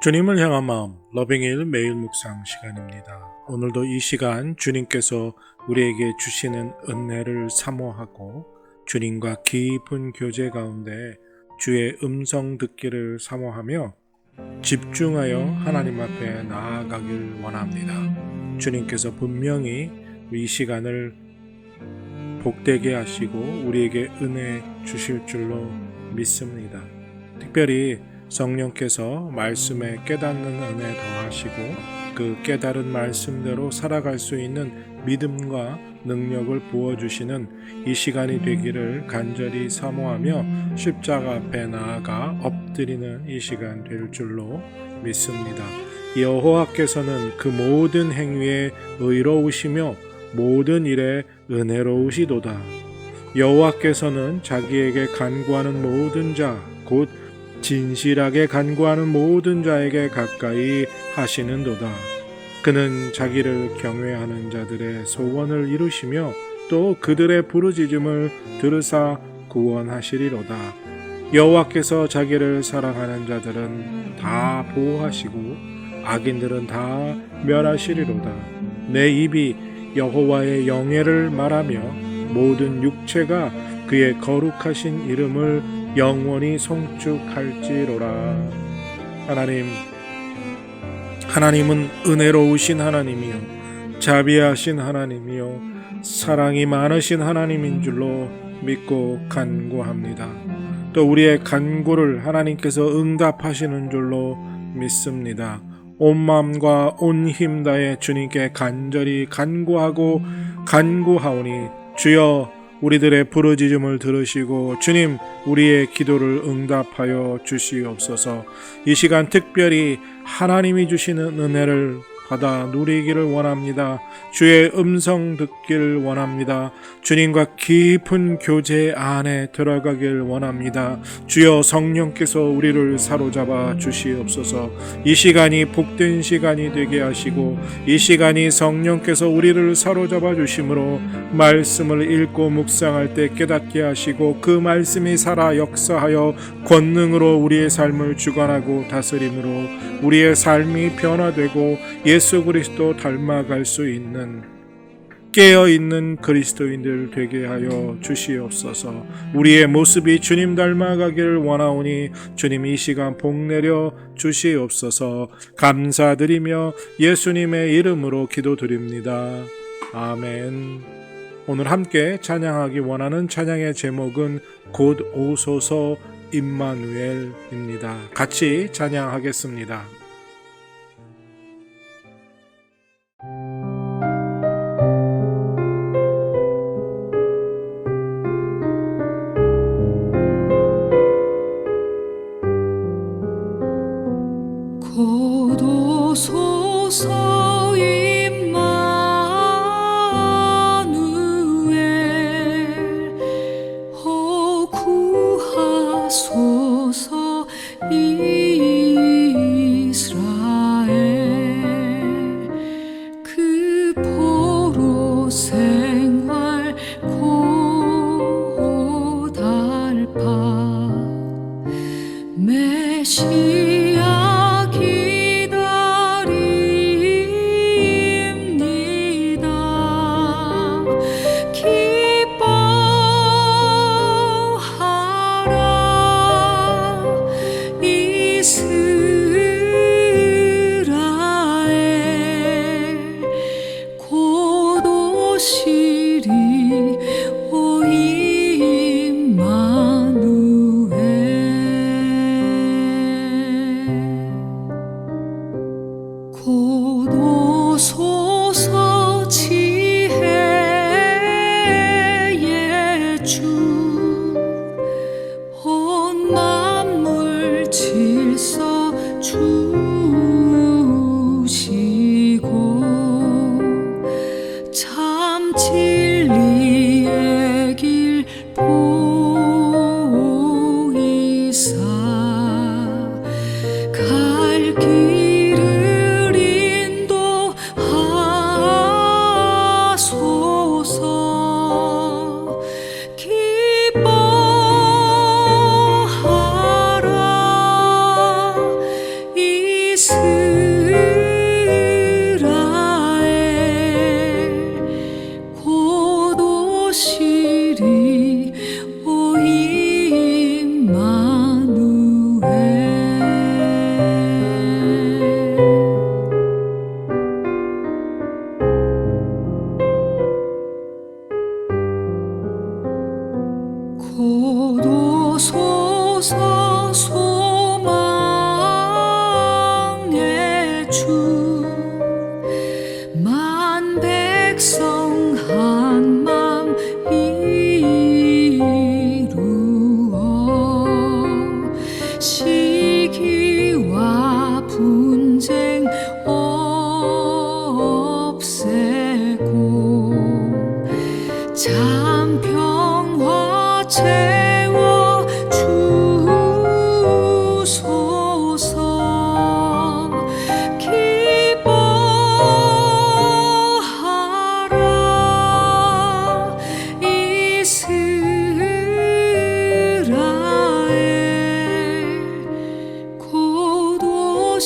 주님을 향한 마음 러빙일 매일 묵상 시간입니다. 오늘도 이 시간 주님께서 우리에게 주시는 은혜를 사모하고 주님과 깊은 교제 가운데 주의 음성 듣기를 사모하며 집중하여 하나님 앞에 나아가길 원합니다. 주님께서 분명히 이 시간을 복되게 하시고 우리에게 은혜 주실 줄로 믿습니다. 특별히 성령께서 말씀에 깨닫는 은혜 더하시고 그 깨달은 말씀대로 살아갈 수 있는 믿음과 능력을 부어주시는 이 시간이 되기를 간절히 사모하며 십자가 앞에 나아가 엎드리는 이 시간 될 줄로 믿습니다. 여호와께서는 그 모든 행위에 의로우시며 모든 일에 은혜로우시도다. 여호와께서는 자기에게 간구하는 모든 자, 곧 진실하게 간구하는 모든 자에게 가까이 하시는도다. 그는 자기를 경외하는 자들의 소원을 이루시며 또 그들의 부르짖음을 들으사 구원하시리로다. 여호와께서 자기를 사랑하는 자들은 다 보호하시고 악인들은 다 멸하시리로다. 내 입이 여호와의 영예를 말하며 모든 육체가 그의 거룩하신 이름을 영원히 송축할지로라. 하나님은 은혜로우신 하나님이요 자비하신 하나님이요 사랑이 많으신 하나님인 줄로 믿고 간구합니다. 또 우리의 간구를 하나님께서 응답하시는 줄로 믿습니다. 온 마음과 온 힘 다해 주님께 간절히 간구하오니 주여 우리들의 부르짖음을 들으시고 주님 우리의 기도를 응답하여 주시옵소서. 이 시간 특별히 하나님이 주시는 은혜를 받아 누리기를 원합니다. 주의 음성 듣기를 원합니다. 주님과 깊은 교제 안에 들어가길 원합니다. 주여 성령께서 우리를 사로잡아 주시옵소서. 이 시간이 복된 시간이 되게 하시고 이 시간이 성령께서 우리를 사로잡아 주심으로 말씀을 읽고 묵상할 때 깨닫게 하시고 그 말씀이 살아 역사하여 권능으로 우리의 삶을 주관하고 다스림으로 우리의 삶이 변화되고 예수 그리스도 닮아갈 수 있는 깨어있는 그리스도인들 되게 하여 주시옵소서. 우리의 모습이 주님 닮아가기를 원하오니 주님 이 시간 복내려 주시옵소서. 감사드리며 예수님의 이름으로 기도드립니다. 아멘. 오늘 함께 찬양하기 원하는 찬양의 제목은 곧 오소서 임마누엘입니다. 같이 찬양하겠습니다. 곧 오소서 임마누엘 구하소서 이스라엘 그 포로 생활 고달파 메시아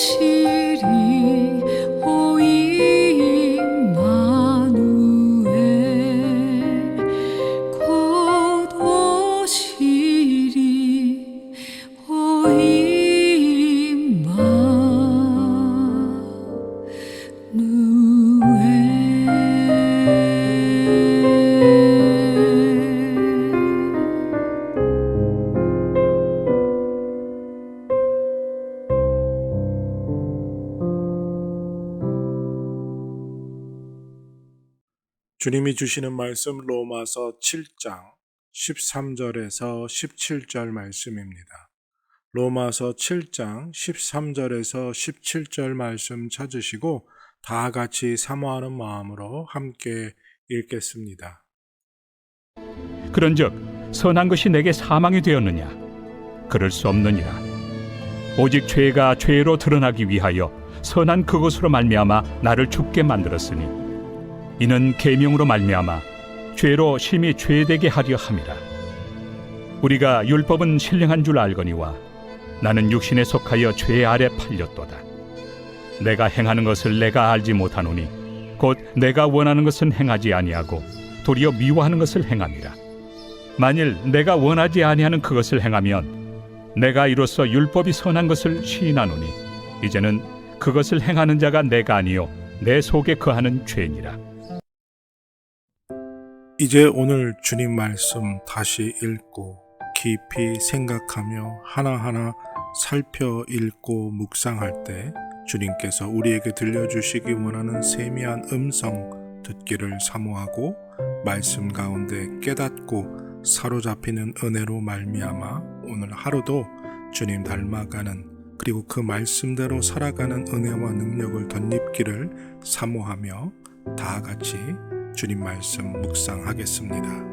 오시리 오 임마누엘 곧 오시리 오 주님이 주시는 말씀 로마서 7장 13절에서 17절 말씀입니다. 로마서 7장 13절에서 17절 말씀 찾으시고 다 같이 사모하는 마음으로 함께 읽겠습니다. 그런즉 선한 것이 내게 사망이 되었느냐? 그럴 수 없느니라. 오직 죄가 죄로 드러나기 위하여 선한 그것으로 말미암아 나를 죽게 만들었으니 이는 계명으로 말미암아 죄로 심히 죄되게 하려 함이라. 우리가 율법은 신령한 줄 알거니와 나는 육신에 속하여 죄 아래 팔렸도다. 내가 행하는 것을 내가 알지 못하노니 곧 내가 원하는 것은 행하지 아니하고 도리어 미워하는 것을 행함이라. 만일 내가 원하지 아니하는 그것을 행하면 내가 이로써 율법이 선한 것을 시인하노니 이제는 그것을 행하는 자가 내가 아니요 내 속에 거하는 죄니라. 이제 오늘 주님 말씀 다시 읽고 깊이 생각하며 하나하나 살펴 읽고 묵상할 때 주님께서 우리에게 들려주시기 원하는 세미한 음성 듣기를 사모하고 말씀 가운데 깨닫고 사로잡히는 은혜로 말미암아 오늘 하루도 주님 닮아가는 그리고 그 말씀대로 살아가는 은혜와 능력을 덧입기를 사모하며 다 같이 주님 말씀 묵상하겠습니다.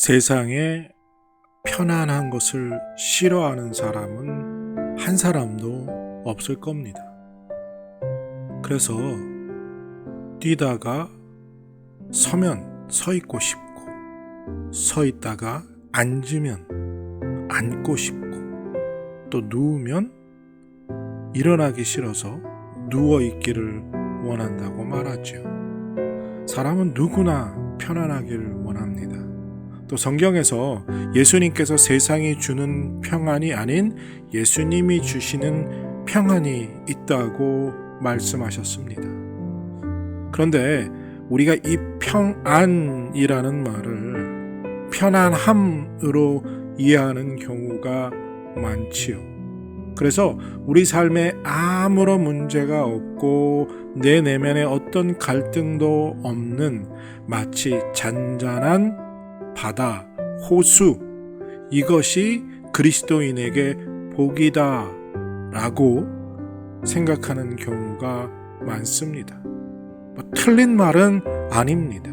세상에 편안한 것을 싫어하는 사람은 한 사람도 없을 겁니다. 그래서 뛰다가 서면 서 있고 싶고, 서 있다가 앉으면 앉고 싶고, 또 누우면 일어나기 싫어서 누워 있기를 원한다고 말하죠. 사람은 누구나 편안하기를 원합니다. 또 성경에서 예수님께서 세상이 주는 평안이 아닌 예수님이 주시는 평안이 있다고 말씀하셨습니다. 그런데 우리가 이 평안이라는 말을 편안함으로 이해하는 경우가 많지요. 그래서 우리 삶에 아무런 문제가 없고 내 내면에 어떤 갈등도 없는 마치 잔잔한 바다, 호수, 이것이 그리스도인에게 복이다 라고 생각하는 경우가 많습니다. 틀린 말은 아닙니다.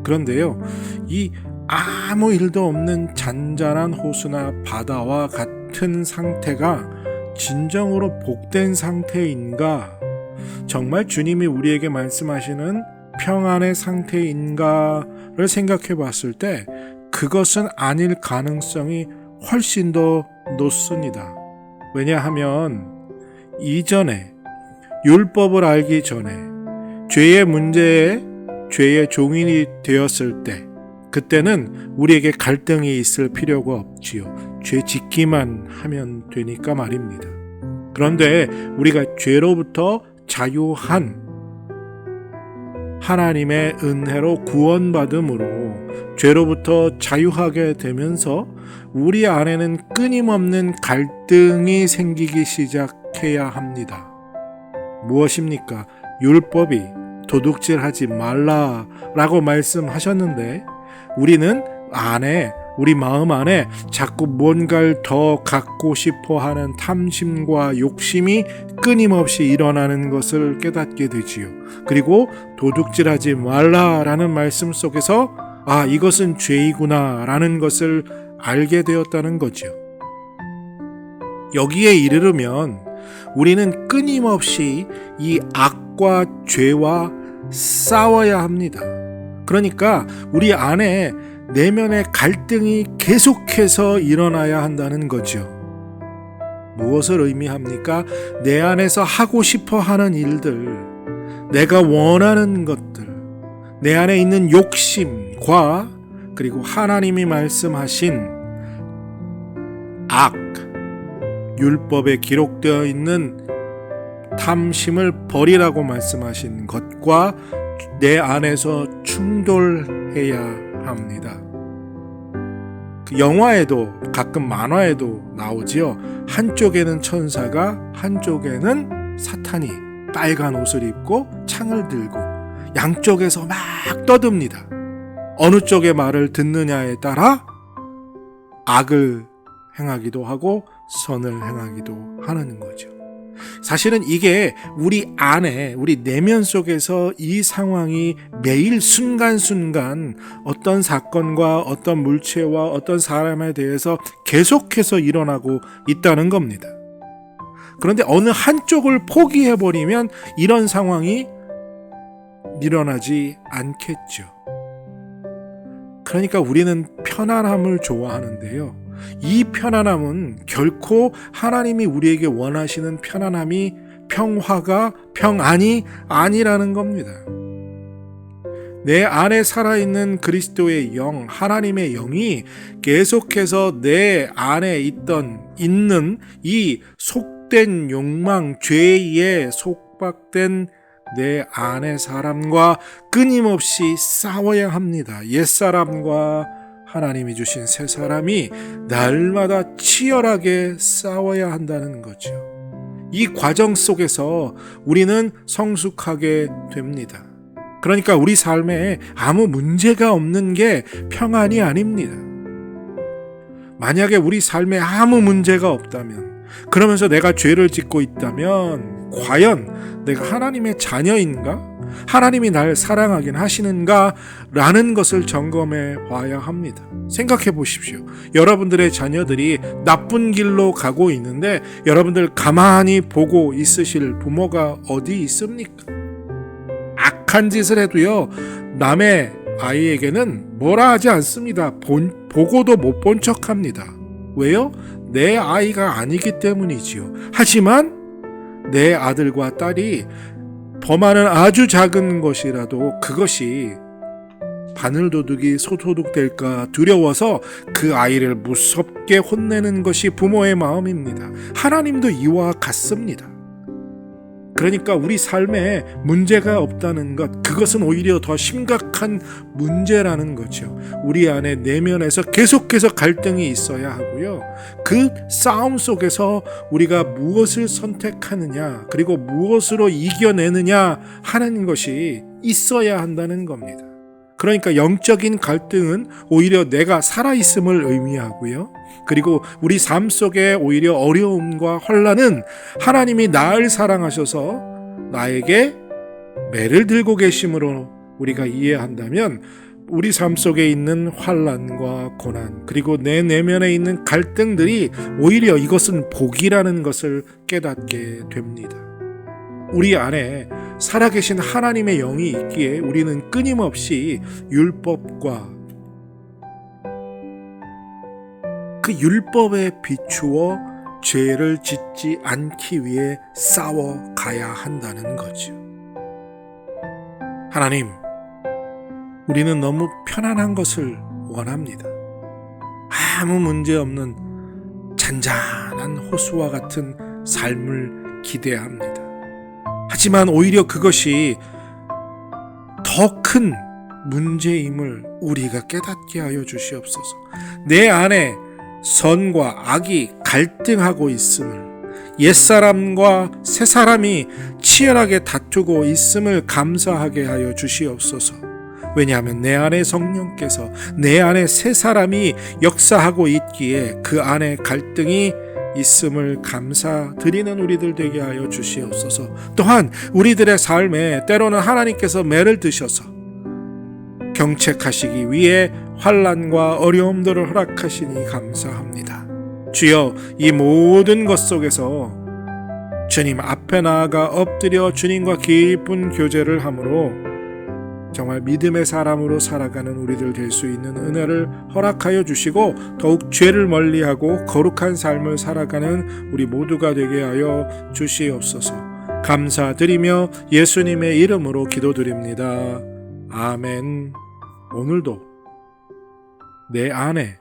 그런데요, 이 아무 일도 없는 잔잔한 호수나 바다와 같은 상태가 진정으로 복된 상태인가? 정말 주님이 우리에게 말씀하시는 평안의 상태인가를 생각해 봤을 때 그것은 아닐 가능성이 훨씬 더 높습니다. 왜냐하면 이전에 율법을 알기 전에 죄의 문제에 죄의 종인이 되었을 때 그때는 우리에게 갈등이 있을 필요가 없지요. 죄 짓기만 하면 되니까 말입니다. 그런데 우리가 죄로부터 자유한 하나님의 은혜로 구원받음으로 죄로부터 자유하게 되면서 우리 안에는 끊임없는 갈등이 생기기 시작해야 합니다. 무엇입니까? 율법이 도둑질하지 말라라고 말씀하셨는데 우리는 우리 마음 안에 자꾸 뭔가를 더 갖고 싶어 하는 탐심과 욕심이 끊임없이 일어나는 것을 깨닫게 되지요. 그리고 도둑질하지 말라라는 말씀 속에서 이것은 죄이구나 라는 것을 알게 되었다는 거죠. 여기에 이르르면 우리는 끊임없이 이 악과 죄와 싸워야 합니다. 그러니까 우리 안에 내면의 갈등이 계속해서 일어나야 한다는 거죠. 무엇을 의미합니까? 내 안에서 하고 싶어 하는 일들, 내가 원하는 것들, 내 안에 있는 욕심과 그리고 하나님이 말씀하신 악, 율법에 기록되어 있는 탐심을 버리라고 말씀하신 것과 내 안에서 충돌해야 합니다. 그 영화에도 가끔 만화에도 나오지요. 한쪽에는 천사가 한쪽에는 사탄이 빨간 옷을 입고 창을 들고 양쪽에서 막 떠듭니다. 어느 쪽의 말을 듣느냐에 따라 악을 행하기도 하고 선을 행하기도 하는 거죠. 사실은 이게 우리 안에, 우리 내면 속에서 이 상황이 매일 순간순간 어떤 사건과 어떤 물체와 어떤 사람에 대해서 계속해서 일어나고 있다는 겁니다. 그런데 어느 한쪽을 포기해버리면 이런 상황이 일어나지 않겠죠. 그러니까 우리는 편안함을 좋아하는데요. 이 편안함은 결코 하나님이 우리에게 원하시는 편안함이 평화가 평안이 아니라는 겁니다. 내 안에 살아있는 그리스도의 영, 하나님의 영이 계속해서 내 안에 있는 이 속된 욕망, 죄에 속박된 내 안의 사람과 끊임없이 싸워야 합니다. 옛사람과 하나님이 주신 새 사람이 날마다 치열하게 싸워야 한다는 거죠. 이 과정 속에서 우리는 성숙하게 됩니다. 그러니까 우리 삶에 아무 문제가 없는 게 평안이 아닙니다. 만약에 우리 삶에 아무 문제가 없다면, 그러면서 내가 죄를 짓고 있다면 과연 내가 하나님의 자녀인가? 하나님이 날 사랑하긴 하시는가? 라는 것을 점검해 봐야 합니다. 생각해 보십시오. 여러분들의 자녀들이 나쁜 길로 가고 있는데 여러분들 가만히 보고 있으실 부모가 어디 있습니까? 악한 짓을 해도요, 남의 아이에게는 뭐라 하지 않습니다. 보고도 못 본 척 합니다. 왜요? 내 아이가 아니기 때문이지요. 하지만 내 아들과 딸이 범하는 아주 작은 것이라도 그것이 바늘도둑이 소도둑 될까 두려워서 그 아이를 무섭게 혼내는 것이 부모의 마음입니다. 하나님도 이와 같습니다. 그러니까 우리 삶에 문제가 없다는 것, 그것은 오히려 더 심각한 문제라는 거죠. 우리 안에 내면에서 계속해서 갈등이 있어야 하고요. 그 싸움 속에서 우리가 무엇을 선택하느냐, 그리고 무엇으로 이겨내느냐 하는 것이 있어야 한다는 겁니다. 그러니까 영적인 갈등은 오히려 내가 살아있음을 의미하고요. 그리고 우리 삶 속에 오히려 어려움과 혼란은 하나님이 나를 사랑하셔서 나에게 매를 들고 계심으로 우리가 이해한다면 우리 삶 속에 있는 환난과 고난, 그리고 내 내면에 있는 갈등들이 오히려 이것은 복이라는 것을 깨닫게 됩니다. 우리 안에 살아계신 하나님의 영이 있기에 우리는 끊임없이 율법과 그 율법에 비추어 죄를 짓지 않기 위해 싸워가야 한다는 거죠. 하나님, 우리는 너무 편안한 것을 원합니다. 아무 문제 없는 잔잔한 호수와 같은 삶을 기대합니다. 하지만 오히려 그것이 더 큰 문제임을 우리가 깨닫게 하여 주시옵소서. 내 안에 선과 악이 갈등하고 있음을, 옛사람과 새사람이 치열하게 다투고 있음을 감사하게 하여 주시옵소서. 왜냐하면 내 안에 성령께서 내 안에 새사람이 역사하고 있기에 그 안에 갈등이 있음을 감사드리는 우리들 되게 하여 주시옵소서. 또한 우리들의 삶에 때로는 하나님께서 매를 드셔서 경책하시기 위해 환난과 어려움들을 허락하시니 감사합니다. 주여, 이 모든 것 속에서 주님 앞에 나아가 엎드려 주님과 깊은 교제를 함으로 정말 믿음의 사람으로 살아가는 우리들 될 수 있는 은혜를 허락하여 주시고 더욱 죄를 멀리하고 거룩한 삶을 살아가는 우리 모두가 되게 하여 주시옵소서. 감사드리며 예수님의 이름으로 기도드립니다. 아멘. 오늘도 내 안에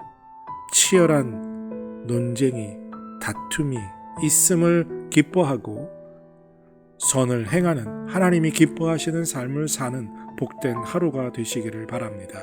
치열한 논쟁이, 다툼이 있음을 기뻐하고 선을 행하는 하나님이 기뻐하시는 삶을 사는 복된 하루가 되시기를 바랍니다.